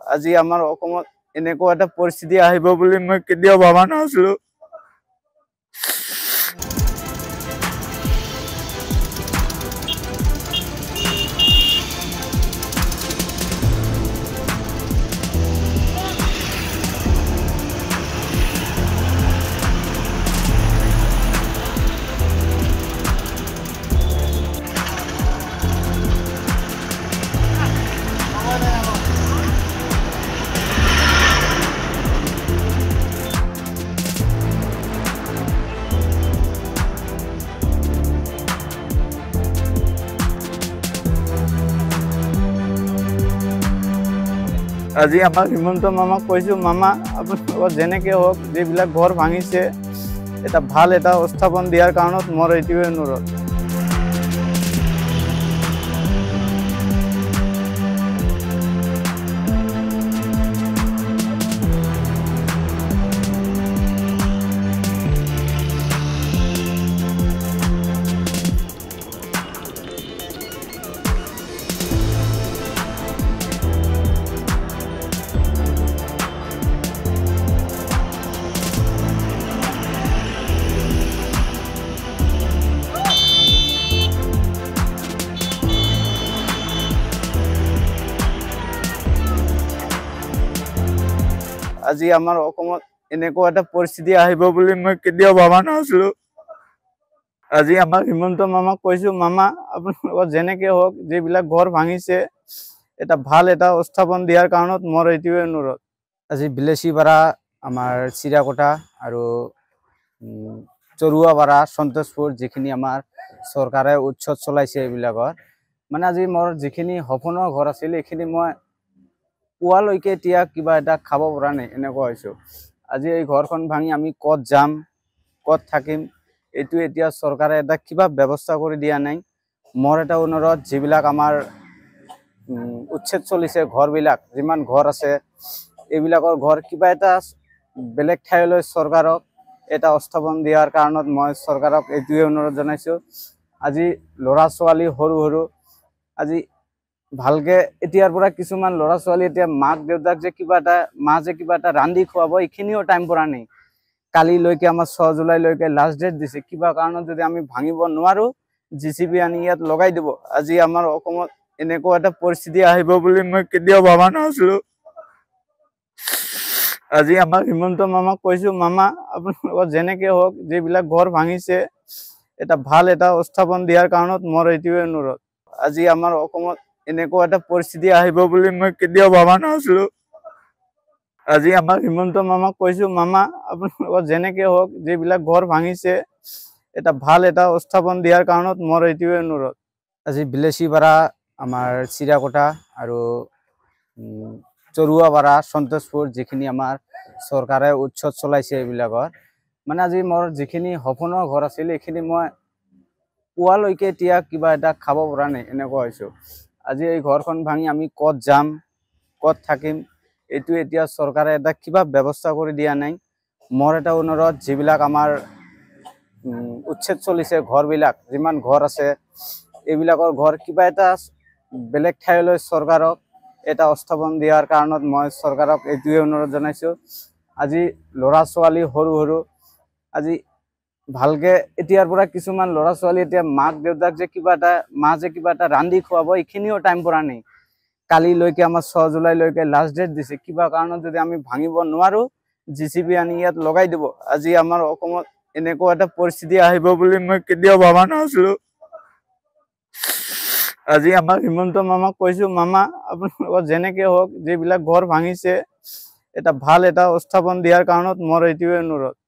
আজি আমাৰ অসমত এনেকুৱা এটা পৰিস্থিতি আহিব বুলি মই কেতিয়াও ভাবা নাছিলো। আজি আমাৰ হিমন্ত মামাক কৈছো, মামা আপোনালোকৰ যেনেকে হওক যিবিলাক ঘৰ ভাঙিছে এটা ভাল এটা স্থাপন দিয়াৰ কাৰণত মোৰ এইটোৱে অনুৰোধ। আজি আমাৰ অসমত এনেকুৱা এটা পৰিস্থিতি আহিব বুলি মই কেতিয়াও ভাবা নাছিলো। আজি আমাৰ হিমন্ত মামাক কৈছো, মামা আপোনালোকৰ যেনেকে হওক যিবিলাক ঘৰ ভাঙিছে এটা ভাল এটা স্থাপন দিয়াৰ কাৰণত মোৰ এইটোৱে অনুৰোধ। আজি বিলেচিপাৰা, আমাৰ চিৰাকটা আৰু চৰুৱাপাৰা, সন্তোষপুৰ যিখিনি আমাৰ চৰকাৰে উৎসৱ চলাইছে এইবিলাকৰ মানে আজি মোৰ যিখিনি সপোনৰ ঘৰ আছিল এইখিনি মই পুৱালৈকে এতিয়া কিবা এটা খাব পৰা নাই, এনেকুৱা হৈছো। আজি এই ঘৰখন ভাঙি আমি ক'ত যাম, ক'ত থাকিম, এইটো এতিয়া চৰকাৰে এটা কিবা ব্যৱস্থা কৰি দিয়া নাই। মোৰ এটা অনুৰোধ, যিবিলাক আমাৰ উচ্ছেদ চলিছে ঘৰবিলাক, যিমান ঘৰ আছে এইবিলাকৰ ঘৰ কিবা এটা বেলেগ ঠাইলৈ চৰকাৰক এটা স্থাপন দিয়াৰ কাৰণত মই চৰকাৰক এইটোৱে অনুৰোধ জনাইছো। আজি ল'ৰা ছোৱালী সৰু সৰু আজি ভালকে এতিয়াৰ পৰা কিছুমান ল'ৰা ছোৱালী এতিয়া মাক দেউতাক যে কিবা এটা মা যে কিবা এটা ৰান্ধি খুৱাব এইখিনিও টাইম পৰা নাই। কালিলৈকে আমাৰ 6 জুলাইলৈকে লাষ্ট ডেট দিছে, কিবা কাৰণত যদি আমি ভাঙিব নোৱাৰো JCB আনি ইয়াত লগাই দিব। আজি আমাৰ অসমত এনেকুৱা এটা পৰিস্থিতি আহিব বুলি মই কেতিয়াও ভাবা নাছিলো। আজি আমাৰ হিমন্ত মামাক কৈছো, মামা আপোনালোকৰ যেনেকে হওক যিবিলাক ঘৰ ভাঙিছে এটা ভাল এটা স্থাপন দিয়াৰ কাৰণত মোৰ এইটোৱে অনুৰোধ। আজি আমাৰ অসমত এনেকুৱা এটা পৰিস্থিতি আহিব বুলি মই কেতিয়াও ভাবা নাছিলো। আজি আমাৰ হিমন্ত মামাক কৈছো, মামা আপোনালোকৰ যেনেকে হওক যিবিলাক ঘৰ ভাঙিছে এটা ভাল এটা স্থাপন দিয়াৰ কাৰণত মোৰ এইটোৱে অনুৰোধ। আজি বিলেচিপাৰা, আমাৰ চিৰাকটা আৰু চৰুৱাপাৰা, সন্তোষপুৰ যিখিনি আমাৰ চৰকাৰে উৎসৱ চলাইছে এইবিলাকৰ মানে আজি মোৰ যিখিনি সপোনৰ ঘৰ আছিল এইখিনি মই পুৱালৈকে এতিয়া কিবা এটা খাব পৰা নাই, এনেকুৱা হৈছো। আজি এই ঘৰখন ভাঙি আমি ক'ত যাম, ক'ত থাকিম, এইটো এতিয়া চৰকাৰে এটা কিবা ব্যৱস্থা কৰি দিয়া নাই। মোৰ এটা অনুৰোধ, যিবিলাক আমাৰ উচ্ছেদ চলিছে ঘৰবিলাক, যিমান ঘৰ আছে এইবিলাকৰ ঘৰ কিবা এটা বেলেগ ঠাইলৈ চৰকাৰক এটা স্থাপন দিয়াৰ কাৰণত মই চৰকাৰক এইটোৱে অনুৰোধ জনাইছো। আজি ল'ৰা ছোৱালী সৰু সৰু আজি ভালকে এতিয়াৰ পৰা কিছুমান ল'ৰা ছোৱালী এতিয়া মাক দেউতাক যে কিবা এটা মা যে কিবা এটা ৰান্ধি খুৱাব এইখিনিও টাইম পৰা নাই। কালিলৈকে আমাৰ 6 জুলাইলৈকে লাষ্ট ডেট দিছে, কিবা কাৰণত যদি আমি ভাঙিব নোৱাৰো JCB আনি ইয়াত লগাই দিব। আজি আমাৰ অসমত এনেকুৱা এটা পৰিস্থিতি আহিব বুলি মই কেতিয়াও ভাবা নাছিলো। আজি আমাৰ হিমন্ত মামাক কৈছো, মামা আপোনালোকৰ যেনেকে হওক যিবিলাক ঘৰ ভাঙিছে এটা ভাল এটা স্থাপন দিয়াৰ কাৰণত মোৰ এইটোৱে অনুৰোধ।